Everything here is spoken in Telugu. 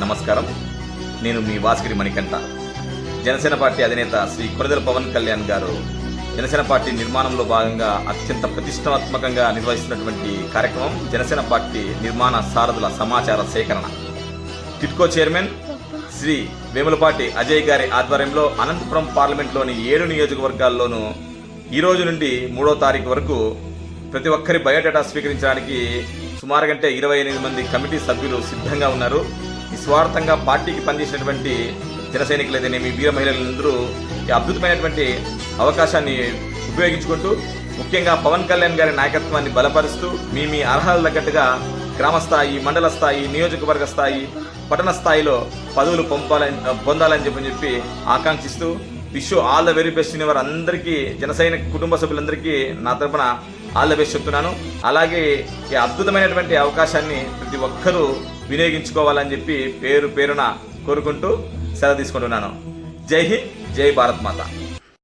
నమస్కారం. నేను మీ వాసిగిరి మణికంఠ. జనసేన పార్టీ అధినేత శ్రీ కొణిదెల పవన్ కళ్యాణ్ గారు జనసేన పార్టీ నిర్మాణంలో భాగంగా అత్యంత ప్రతిష్టాత్మకంగా నిర్వహిస్తున్నటువంటి కార్యక్రమం జనసేన పార్టీ నిర్మాణ సారథుల సమాచార సేకరణ. టిడ్కో చైర్మన్ శ్రీ వేములపాటి అజయ్ గారి ఆధ్వర్యంలో అనంతపురం పార్లమెంట్లోని 7 నియోజకవర్గాల్లోనూ ఈ రోజు నుండి 3వ తారీఖు వరకు ప్రతి ఒక్కరి బయోడేటా స్వీకరించడానికి సుమారుగా 28 మంది కమిటీ సభ్యులు సిద్ధంగా ఉన్నారు. నిస్వార్థంగా పార్టీకి పనిచేసినటువంటి జన సైనికులైతేనేమి వీర మహిళలందరూ ఈ అద్భుతమైనటువంటి అవకాశాన్ని ఉపయోగించుకుంటూ ముఖ్యంగా పవన్ కళ్యాణ్ గారి నాయకత్వాన్ని బలపరుస్తూ మీ అర్హతలు తగ్గట్టుగా గ్రామ స్థాయి, మండల స్థాయి, నియోజకవర్గ స్థాయి, పట్టణ స్థాయిలో పదవులు పొందాలని చెప్పి ఆకాంక్షిస్తూ wish all the very best వారు అందరికీ జన సైనిక కుటుంబ సభ్యులందరికీ నా తరపున ఆల్ ద బెస్ట్ చెప్తున్నాను. అలాగే ఈ అద్భుతమైనటువంటి అవకాశాన్ని ప్రతి ఒక్కరూ వినియోగించుకోవాలని చెప్పి పేరున కోరుకుంటూ సెలవు తీసుకుంటున్నాను. జై హింద్, జై భారత్ మాత.